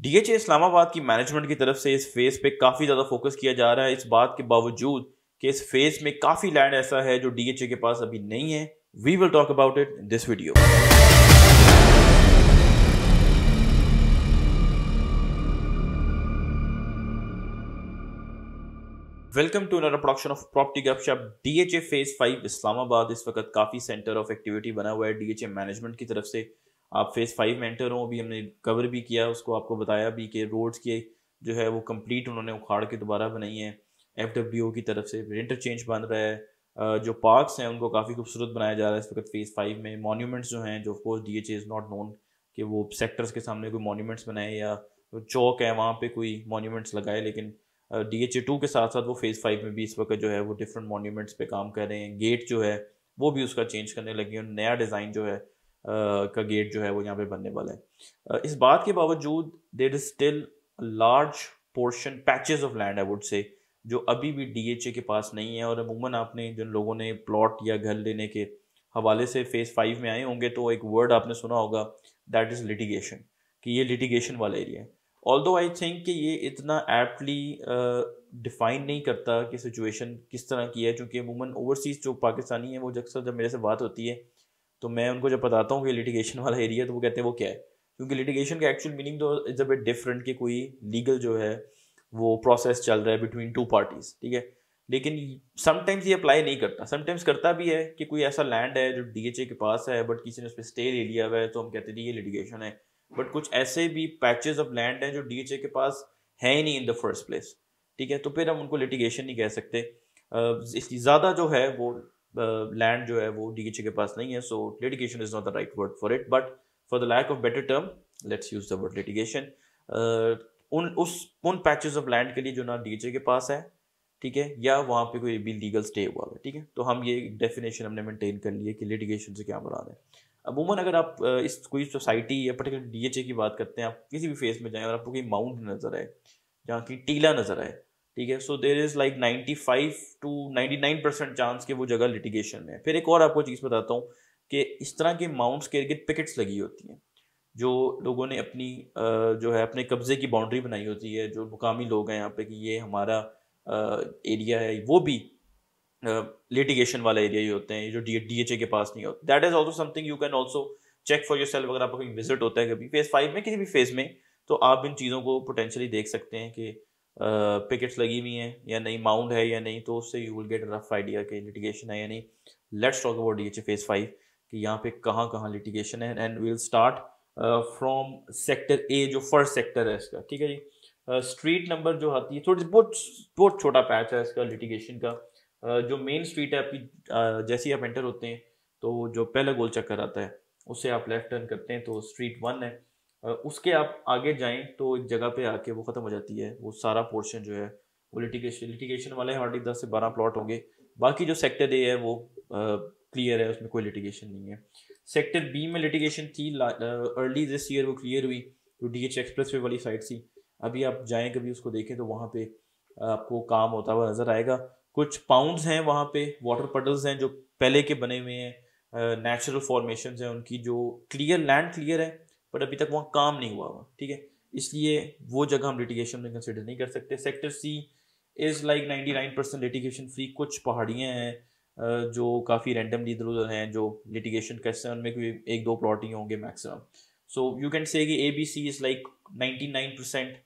DHA Islamabad की management की तरफ से इस फेज पे काफ़ी ज़्यादा फोकस किया जा रहा है, इस बात के बावजूद कि इस फेज में काफ़ी लैंड ऐसा है जो डीएचए के पास अभी नहीं है। We will talk about it in this video. Welcome to another production of property Gupshup. DHA phase 5 Islamabad इस वक्त काफ़ी सेंटर ऑफ एक्टिविटी बना हुआ है डीएचए मैनेजमेंट की तरफ से। आप फेज 5 में एंटर हो, अभी हमने कवर भी किया, उसको आपको बताया भी कि रोड्स की जो है वो कंप्लीट उन्होंने उखाड़ के दोबारा बनाई है। एफडब्ल्यूओ की तरफ से इंटरचेंज बन रहा है, जो पार्क्स हैं उनको काफ़ी खूबसूरत बनाया जा रहा है इस वक्त फेज 5 में। मॉन्यूमेंट्स जो हैं, जो of course DHA is not known कि वो सेक्टर्स के सामने कोई मॉन्यूमेंट्स बनाए या चौक है वहाँ पे कोई मॉन्यूमेंट्स लगाए, लेकिन DHA2 के साथ साथ वो फेज़ 5 में भी इस वक्त जो है वो डिफरेंट मॉन्यूमेंट्स पे काम कर रहे हैं। गेट जो है वो भी उसका चेंज करने लगे हैं, नया डिज़ाइन जो है का गेट जो है वो यहाँ पे बनने वाला है। इस बात के बावजूद there is still large portion patches of land I would say जो अभी भी DHA के पास नहीं है। और अमूमन आपने जिन लोगों ने प्लॉट या घर लेने के हवाले से फेज़ 5 में आए होंगे तो एक वर्ड आपने सुना होगा, दैट इज़ लिटिगेशन, कि ये लिटिगेशन वाला एरिया है। ऑल्दो आई थिंक कि ये इतना एप्टली डिफाइन नहीं करता कि सिचुएशन किस तरह की है, क्योंकि अमूमन ओवरसीज़ जो पाकिस्तानी हैं वो अक्सर जब मेरे से बात होती है तो मैं उनको जब बताता हूँ कि लिटिगेशन वाला एरिया तो वो कहते हैं वो क्या है, क्योंकि लिटिगेशन का एक्चुअल मीनिंग तो इज़ अ बिट डिफरेंट कि कोई लीगल जो है वो प्रोसेस चल रहा है बिटवीन टू पार्टीज, ठीक है। लेकिन समटाइम्स ये अप्लाई नहीं करता, समटाइम्स करता भी है कि कोई ऐसा लैंड है जो DHA के पास है बट किसी ने उस पर स्टे ले लिया हुआ है तो हम कहते हैं ये लिटिगेशन है। बट कुछ ऐसे भी पैचेस ऑफ लैंड हैं जो DHA के पास है ही नहीं इन द फर्स्ट प्लेस, ठीक है, तो फिर हम उनको लिटिगेशन नहीं कह सकते। इसकी ज़्यादा जो है वो लैंड जो है वो DHA के पास नहीं है, so litigation is not the right word for it, but for the lack of better term let's use the word litigation. उन पैचेस ऑफ लैंड के लिए जो ना DHA के पास है, ठीक है, या वहाँ पे कोई भी लीगल स्टे हुआ है, ठीक है, तो हम ये डेफिनेशन हमने मेंटेन कर ली है कि लिटिगेशन से क्या मुराद है। अमूमन अगर आप इस कोई सोसाइटी या पर्टिकुलर DHA की बात करते हैं, आप किसी भी फेस में जाएं और आपको कोई माउंट नज़र आए, जहाँ की टीला नज़र आए, ठीक है, so there is like 95 to 99% chance कि वो जगह लिटिगेशन में है। फिर एक और आपको चीज़ बताता हूँ कि इस तरह के माउंट्स के इर्द पिकेट्स लगी होती हैं जो लोगों ने अपनी जो है अपने कब्जे की बाउंड्री बनाई होती है, जो मुकामी लोग हैं यहाँ पे कि ये हमारा एरिया है, वो भी लिटिगेशन वाला एरिया ही होते हैं जो DHA के पास नहीं होता। That is also something you can also check for yourself. अगर आपका कोई विजिट होता है कभी फेज 5 में, किसी भी फेज में, तो आप इन चीज़ों को पोटेंशियली देख सकते हैं कि पिकेट्स लगी हुई हैं या नहीं, माउंट है या नहीं, तो उससे you will get rough idea कि लिटिगेशन है या नहीं। Let's talk about DHA phase 5 कि यहाँ पे कहाँ कहाँ लिटिगेशन है, and will start from sector A जो फर्स्ट सेक्टर है इसका, ठीक है जी। स्ट्रीट नंबर जो आती है, थोड़ी बहुत बहुत छोटा पैच है इसका लिटिगेशन का। जो मेन स्ट्रीट है आपकी, जैसे ही आप एंटर होते हैं तो जो पहला गोल चक्कर आता है उससे आप लेफ्ट टर्न करते हैं तो स्ट्रीट 1 है। उसके आप आगे जाएं तो एक जगह पे आके वो ख़त्म हो जाती है, वो सारा पोर्शन जो है वो लिटिगेशन वाले हार्डली 10 से 12 प्लॉट होंगे। बाकी जो सेक्टर A है वो क्लियर है, उसमें कोई लिटिगेशन नहीं है। सेक्टर B में लिटिगेशन थी अर्ली दिस ईयर, वो क्लियर हुई जो DH एक्सप्रेसवे वाली साइड थी। अभी आप जाएं कभी उसको देखें तो वहाँ पे आपको काम होता हुआ नज़र आएगा। कुछ पाउंड्स हैं वहाँ पे, वाटर पडल्स हैं जो पहले के बने हुए हैं, नेचुरल फॉर्मेशंस हैं उनकी, जो क्लियर लैंड क्लियर है बट अभी तक वहाँ काम नहीं हुआ हुआ, ठीक है, इसलिए वो जगह हम लिटिगेशन में कंसिडर नहीं कर सकते। Sector C is like 99% litigation free. कुछ पहाड़ियाँ हैं जो काफ़ी रैंडमली इधर उधर हैं जो लिटिगेशन कैसे हैं, उनमें कोई एक दो प्लॉट ही होंगे maximum. So you can say कि ABC is like 99%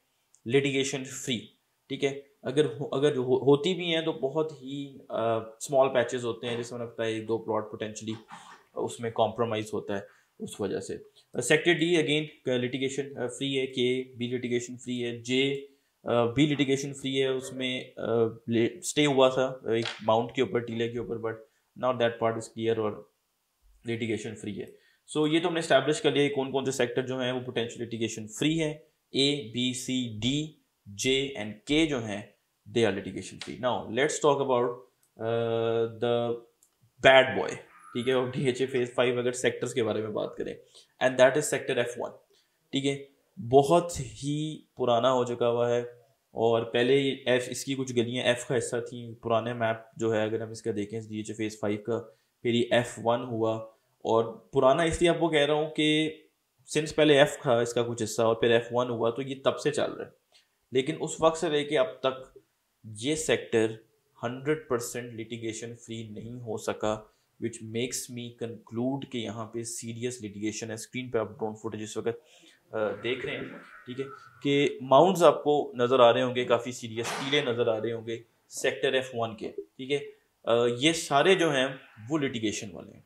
litigation free, ठीक है। अगर होती भी हैं तो बहुत ही स्मॉल पैचेस होते हैं, जिसमें लगता है एक दो प्लॉट पोटेंशली उसमें कॉम्प्रोमाइज़ होता है उस वजह से। Sector D again litigation free है, K B लिटिगेशन फ्री है, J B लिटिगेशन फ्री है, उसमें स्टे हुआ था एक माउंट के ऊपर, टीले के ऊपर, but now that part is clear और लिटिगेशन फ्री है। सो ये तो हमने स्टैब्लिश कर लिया कौन कौन से सेक्टर जो हैं वो पोटेंशियल लिटिगेशन फ्री है। A B C D J and K जो हैं they are litigation free. Now let's talk about the bad boy, ठीक है, और DHA फेज 5 अगर सेक्टर्स के बारे में बात करें, and that is sector F1, ठीक है। बहुत ही पुराना हो चुका हुआ है और पहले F इसकी कुछ गलियां F का हिस्सा थी। पुराने मैप जो है अगर हम इसका देखें DHA फेज 5 का, फिर ये F1 हुआ। और पुराना इसलिए आपको कह रहा हूँ कि सिंस पहले एफ था इसका कुछ हिस्सा और फिर F1 हुआ, तो ये तब से चल रहा है। लेकिन उस वक्त से लेके अब तक ये सेक्टर 100% लिटिगेशन फ्री नहीं हो सका, विच मेक्स मी कंक्लूड कि यहाँ पे सीरियस लिटिगेशन है। स्क्रीन पे आप ड्रोन फुटेज इस वक्त देख रहे हैं, ठीक है, कि माउंट्स आपको नज़र आ रहे होंगे, काफ़ी सीरियस टीले नज़र आ रहे होंगे सेक्टर F1 के, ठीक है। ये सारे जो हैं वो लिटिगेशन वाले हैं।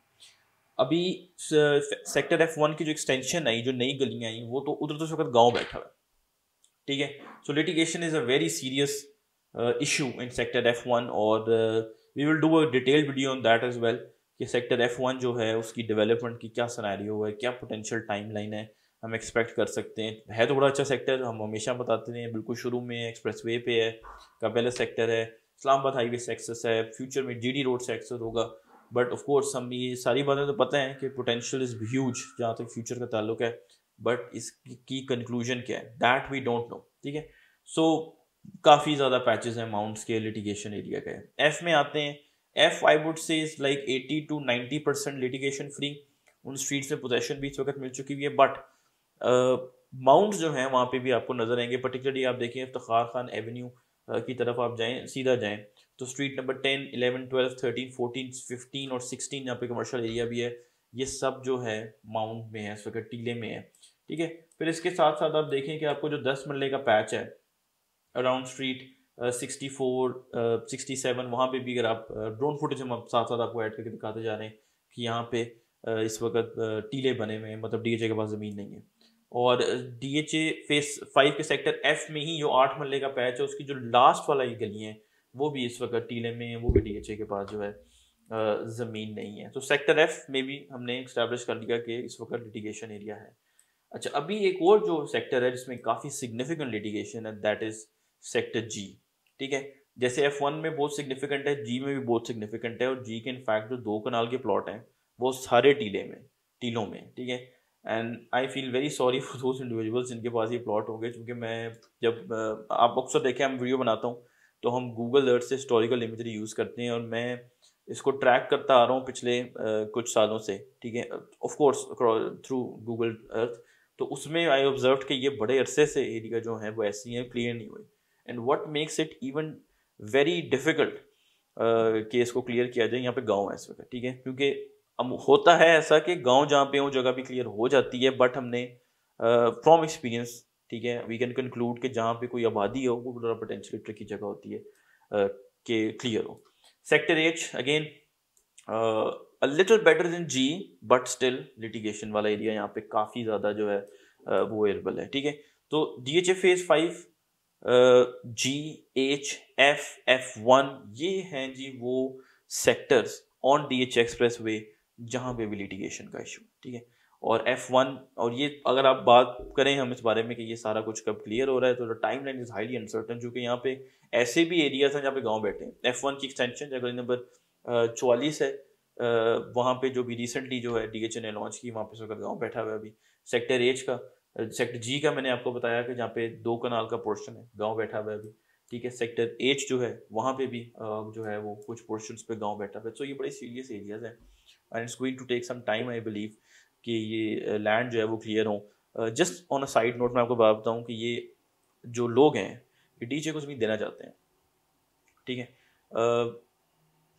अभी सेक्टर F1 की जो एक्सटेंशन आई, जो नई गलियाँ आई, वो तो उधर तो इस वक्त गाँव बैठा हुआ है, ठीक है। So litigation is a very serious issue in sector F1 और we will do a detail video on that as well कि सेक्टर F1 जो है उसकी डेवलपमेंट की क्या सिनेरियो है, क्या पोटेंशियल टाइमलाइन है हम एक्सपेक्ट कर सकते हैं। है तो बड़ा अच्छा सेक्टर, हम हमेशा बताते हैं, बिल्कुल शुरू में एक्सप्रेसवे पे है, कबेला सेक्टर है, इस्लामाबाद हाईवे से एक्सेस है, फ्यूचर में GD रोड से एक्सेस होगा। बट ऑफ कोर्स हम ये सारी बातें तो पता है कि पोटेंशियल इज़ ह्यूज जहाँ तक फ्यूचर का ताल्लुक है, बट इसकी कंक्लूजन क्या है दैट वी डोंट नो, ठीक है। सो काफ़ी ज़्यादा पैचेस हैं माउंट्स के लिटिगेशन एरिया के। एफ में आते हैं, एफ आई वुड से is like 80 to 90% litigation free. उन स्ट्रीट्स में पोजेशन भी इस वक्त मिल चुकी हुई है, बट माउंट्स जो हैं वहाँ पे भी आपको नजर आएंगे। पर्टिकुलरली आप देखें इफ्तिखार खान एवेन्यू की तरफ आप जाएं, सीधा जाएं तो स्ट्रीट नंबर 10, 11, 12, 13, 14, 15 और 16 यहाँ पे कमर्शियल एरिया भी है। ये सब जो है माउंट में है, इस वक्त टीले में है, ठीक है। फिर इसके साथ साथ आप देखें कि आपको जो 10 मरले का पैच है अराउंड स्ट्रीट 64, 67, वहाँ पे भी अगर आप ड्रोन फुटेज हम साथ साथ आपको ऐड करके दिखाते जा रहे हैं कि यहाँ पे इस वक्त टीले बने हुए हैं, मतलब DHA के पास ज़मीन नहीं है। और DHA फेस 5 के सेक्टर F में ही जो 8 मरले का पैच है उसकी जो लास्ट वाला ये गली है वो भी इस वक्त टीले में है, वो भी DHA के पास जो है ज़मीन नहीं है। तो सेक्टर F में भी हमने इस्टेब्लिश कर लिया कि इस वक्त लिटिगेशन एरिया है। अच्छा, अभी एक और जो सेक्टर है जिसमें काफ़ी सिग्निफिकेंट लिटिगेशन है दैट इज़ सेक्टर G, ठीक है। जैसे F1 में बहुत सिग्निफिकेंट है, G में भी बहुत सिग्निफिकेंट है, और G के इनफैक्ट जो 2 कनाल के प्लॉट हैं वो सारे टीलों में, ठीक है। And I feel very sorry for those individuals जिनके पास ये प्लॉट होंगे, क्योंकि मैं जब आप अक्सर देखें हम वीडियो बनाता हूँ तो हम गूगल अर्थ से हिस्टोरिकल इमेजरी यूज़ करते हैं, और मैं इसको ट्रैक करता आ रहा हूँ पिछले कुछ सालों से, ठीक है, of course through Google Earth. तो उसमें आई ऑब्जर्व कि ये बड़े अरसे से एरिया जो है वो ऐसी हैं, क्लियर नहीं हुई। And what makes it even very difficult कि इसको क्लियर किया जाए, यहाँ पे गांव है इस वक्त, ठीक है, क्योंकि अब होता है ऐसा कि गांव जहाँ पे वो जगह भी क्लियर हो जाती है, बट हमने फ्रॉम एक्सपीरियंस, ठीक है, वी कैन कंक्लूड कि जहाँ पे कोई आबादी हो वो बड़ा पोटेंशियली ट्रिकी जगह होती है कि क्लियर हो। Sector H again a little better than G, but still litigation वाला एरिया यहाँ पे काफ़ी ज़्यादा जो है वो एरेबल है, ठीक है। तो DHA phase 5, G, H, F, F1 ये हैं जी वो sectors on DHA express way जहाँ पे भी लिटिगेशन का इशू, ठीक है। और F1, और ये अगर आप बात करें हम इस बारे में कि ये सारा कुछ कब क्लियर हो रहा है, तो time line is highly uncertain, क्योंकि यहाँ पे ऐसे भी एरियाज हैं जहाँ पे गाँव बैठे हैं। F1 की एक्सटेंशन जगह नंबर 44 है, वहाँ पे जो भी रिसेंटली जो है DHA ने लॉन्च की, वहाँ पे उसका गाँव बैठा हुआ है अभी। सेक्टर H का, सेक्टर G का मैंने आपको बताया कि जहाँ पे 2 कनाल का पोर्शन है, गाँव बैठा हुआ है अभी, ठीक है। सेक्टर H जो है वहाँ पे भी जो है वो कुछ पोर्शंस पे गाँव बैठा हुआ है। सो ये बड़े सीरियस एरियाज हैं and it's going to take some time I believe कि ये लैंड जो है वो क्लियर हो। Just on a side note मैं आपको बात बताऊँ कि ये जो लोग हैं ये DHA को ज़मीन देना चाहते हैं, ठीक है।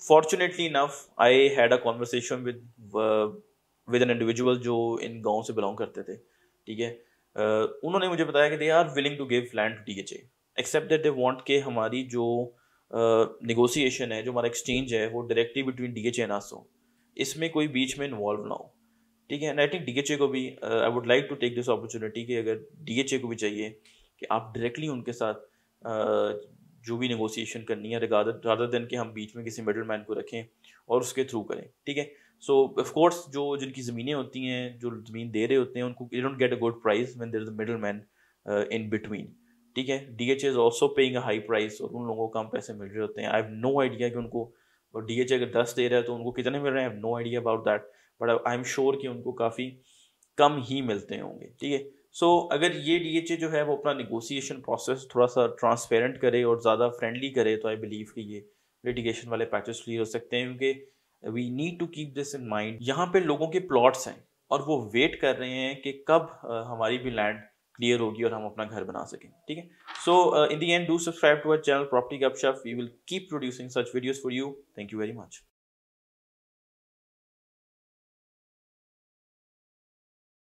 Fortunately enough I had a conversation with an individual जो इन गाँव से बिलोंग करते थे, ठीक है। उन्होंने मुझे बताया कि they are willing to give land to DHA except that they want के हमारी जो नेगोशिएशन है, जो हमारा एक्सचेंज है, वो डायरेक्टली बिटवीन DHA एंड अस हो, इसमें कोई बीच में इन्वॉल्व ना हो, ठीक है। एंड आई थिंक DHA को भी I would like to take this opportunity कि अगर DHA को भी चाहिए कि आप डायरेक्टली उनके साथ जो भी नेगोशिएशन करनी है रादर देन कि हम बीच में किसी मिडल मैन को रखें और उसके थ्रू करें, ठीक है। सो ऑफ कोर्स जो जिनकी ज़मीनें होती हैं, जो ज़मीन दे रहे होते हैं, उनको they don't get a good price when there is a middle man in between, ठीक है। DHA is also paying a high price, और उन लोगों को कम पैसे मिल रहे होते हैं। आई हैव नो आइडिया कि उनको, और DHA अगर 10 दे रहा है तो उनको कितने मिल रहे हैं, I have no idea about that, but I am sure कि उनको काफ़ी कम ही मिलते होंगे, ठीक है। सो अगर ये DHA जो है वो अपना निगोसिएशन प्रोसेस थोड़ा सा ट्रांसपेरेंट करे और ज़्यादा फ्रेंडली करे, तो आई बिलीव कि ये लिटिगेशन वाले पैचेस क्लियर हो सकते हैं, क्योंकि we need to keep this in mind. यहाँ पे लोगों के प्लॉट्स हैं और वो वेट कर रहे हैं कि कब हमारी भी लैंड क्लियर होगी और हम अपना घर बना सकें, ठीक है। So in the end do subscribe to our channel property Gupshup, we will keep producing such videos for you. Thank you very much.